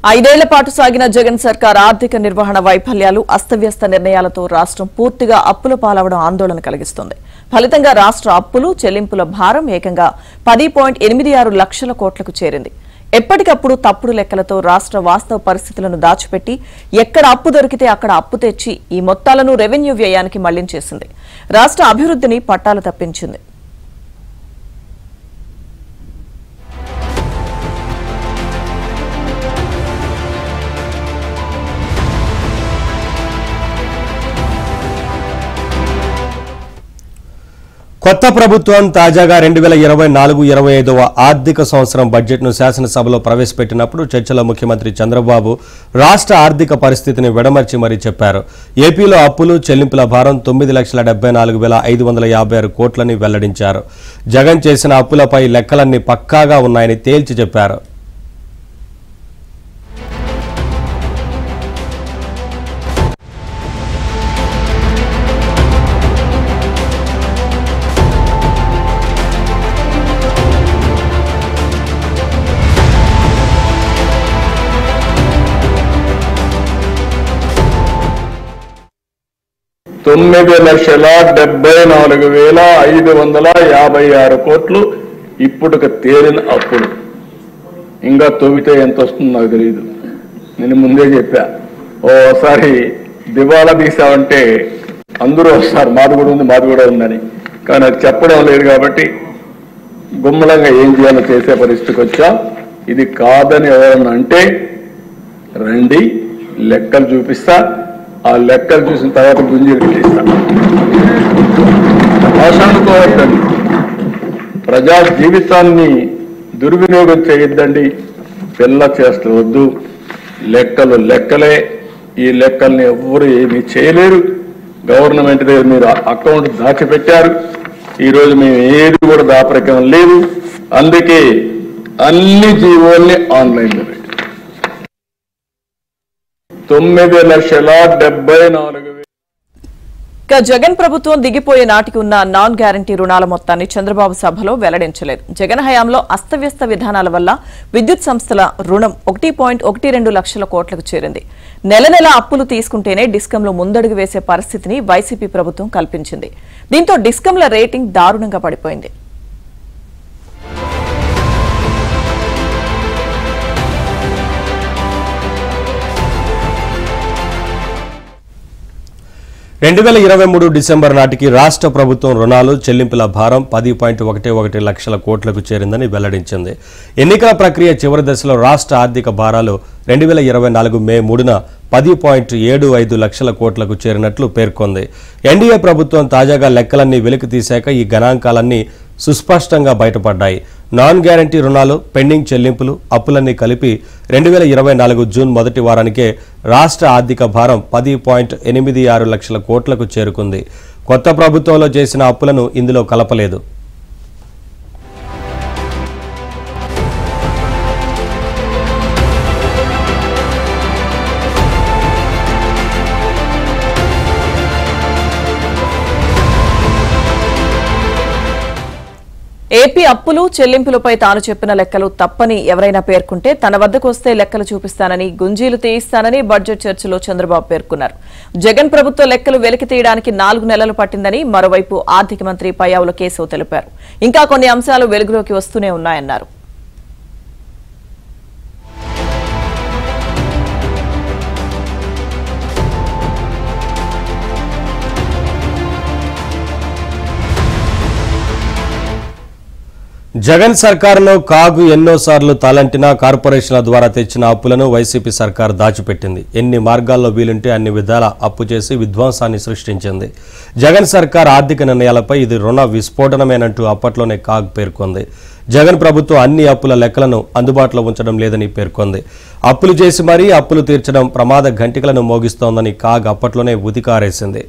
ఐదేళ్ల పాటు సాగిన జగన్ సర్కార్ ఆర్థిక నిర్వహణ వైఫల్యాలు అస్తవ్యస్త నిర్ణయాలతో రాష్ట్రం పూర్తిగా అప్పుల పాలవడం ఆందోళన కలిగిస్తోంది. ఫలితంగా రాష్ట్ర అప్పులు చెల్లింపుల భారం ఏకంగా 10.86 లక్షల కోట్లకు చేరింది. ఎప్పటికప్పుడు తప్పుడు లెక్కలతో రాష్ట్ర వాస్తవ పరిస్థితులను దాచిపెట్టి ఎక్కడ అప్పు దొరికితే అక్కడ అప్పు తెచ్చి ఈ మొత్తాలను రెవెన్యూ వ్యయానికి మళ్లించేసింది. రాష్ట్ర అభివృద్ధిని పట్టాలు తప్పించింది. కొత్త ప్రభుత్వం తాజాగా 2024-25వ ఆర్థిక సంవత్సరం బడ్జెట్ను శాసనసభలో ప్రవేశపెట్టినప్పుడు చర్చలో ముఖ్యమంత్రి చంద్రబాబు రాష్ట్ర ఆర్థిక పరిస్థితిని విడమర్చి మరీ చెప్పారు. ఏపీలో అప్పులు చెల్లింపుల భారం 9,74,556 కోట్లని వెల్లడించారు. జగన్ చేసిన అప్పులపై లెక్కలన్నీ పక్కాగా ఉన్నాయని తేల్చి చెప్పారు. $9,74,556 కోట్లు ఇప్పటికి తేలిన అప్పులు. ఇంకా తవ్వితే ఎంత వస్తుందో నాకు తెలియదు. నేను ముందే చెప్పా, ఓసారి దివాలా తీసామంటే అందరూ వస్తారు, మాది కూడా ఉందని. కానీ అది చెప్పడం లేదు కాబట్టి గుమ్మలంగా ఏం చేయాలో చేసే పరిస్థితికి వచ్చా. ఇది కాదని ఎవరన్నా అంటే రండి, లెక్కలు చూపిస్తా. ఆ లెక్కలు చూసిన తర్వాత గుంజీలు పెట్టిస్తాను. ఆశానుకోవద్దండి, ప్రజా జీవితాన్ని దుర్వినియోగం చేయొద్దండి, పిల్ల చేస్తవద్దు. లెక్కలు లెక్కలే. ఈ లెక్కల్ని ఎవ్వరూ ఏమీ చేయలేరు. గవర్నమెంట్ దగ్గర మీరు అకౌంట్ దాచిపెట్టారు. ఈరోజు మేము ఏది కూడా దాపరికం లేదు. అందుకే అన్ని జీవోల్ని ఆన్లైన్లో పెట్టి 9,74,000. జగన్ ప్రభుత్వం దిగిపోయే నాటికి ఉన్న నాన్ గ్యారంటీ రుణాల మొత్తాన్ని చంద్రబాబు సభలో వెల్లడించలేదు. జగన్ హయాంలో అస్తవ్యస్త విధానాల వల్ల విద్యుత్ సంస్థల రుణం 1.12 లక్షల కోట్లకు చేరింది. నెల నెల అప్పులు తీసుకుంటేనే డిస్కంలు ముందడుగు వేసే పరిస్థితిని వైసీపీ ప్రభుత్వం కల్పించింది. దీంతో డిస్కంల రేటింగ్ దారుణంగా పడిపోయింది. 2023 డిసెంబర్ నాటికి రాష్ట్ర ప్రభుత్వం రుణాలు చెల్లింపుల భారం 10.11 లక్షల కోట్లకు చేరిందని వెల్లడించింది. ఎన్నికల ప్రక్రియ చివరి దశలో రాష్ట్ర ఆర్థిక భారాలు 2024 మే 3న 10.75 లక్షల కోట్లకు చేరినట్లు పేర్కొంది. ఎన్డీఏ ప్రభుత్వం తాజాగా లెక్కలన్నీ వెలికి తీశాక ఈ గణాంకాలన్నీ సుస్పష్టంగా బయటపడ్డాయి. నాన్ గ్యారంటీ రుణాలు, పెండింగ్ చెల్లింపులు, అప్పులన్నీ కలిపి 2024 జూన్ మొదటి వారానికే రాష్ట్ర ఆర్థిక భారం 10.86 లక్షల కోట్లకు చేరుకుంది. కొత్త ప్రభుత్వంలో చేసిన అప్పులను ఇందులో కలపలేదు. ఏపీ అప్పులు చెల్లింపులపై తాను చెప్పిన లెక్కలు తప్పని ఎవరైనా పేర్కొంటే తన వద్దకు వస్తే లెక్కలు చూపిస్తానని, గుంజీలు తీయిస్తానని బడ్జెట్ చర్చలో చంద్రబాబు పేర్కొన్నారు. జగన్ ప్రభుత్వ లెక్కలు వెలికి తీయడానికి 4 నెలలు పట్టిందని మరోవైపు ఆర్థిక మంత్రి పయ్యావుల కేశవ్ తెలిపారు. ఇంకా కొన్ని అంశాలు వెలుగులోకి వస్తూనే ఉన్నాయన్నారు. జగన్ సర్కారులో కాగు ఎన్నోసార్లు తలంటినా కార్పొరేషన్ల ద్వారా తెచ్చిన అప్పులను వైసీపీ సర్కారు దాచిపెట్టింది. ఎన్ని మార్గాల్లో వీలుంటే అన్ని విధాల అప్పు చేసి విధ్వంసాన్ని సృష్టించింది. జగన్ సర్కార్ ఆర్థిక నిర్ణయాలపై ఇది రుణ విస్ఫోటనమేనంటూ అప్పట్లోనే కాగ్ పేర్కొంది. జగన్ ప్రభుత్వం అన్ని అప్పుల లెక్కలను అందుబాటులో ఉంచడం లేదని పేర్కొంది. అప్పులు చేసి మరీ అప్పులు తీర్చడం ప్రమాద ఘంటికలను మోగిస్తోందని కాగ్ అప్పట్లోనే ఉతికారేసింది.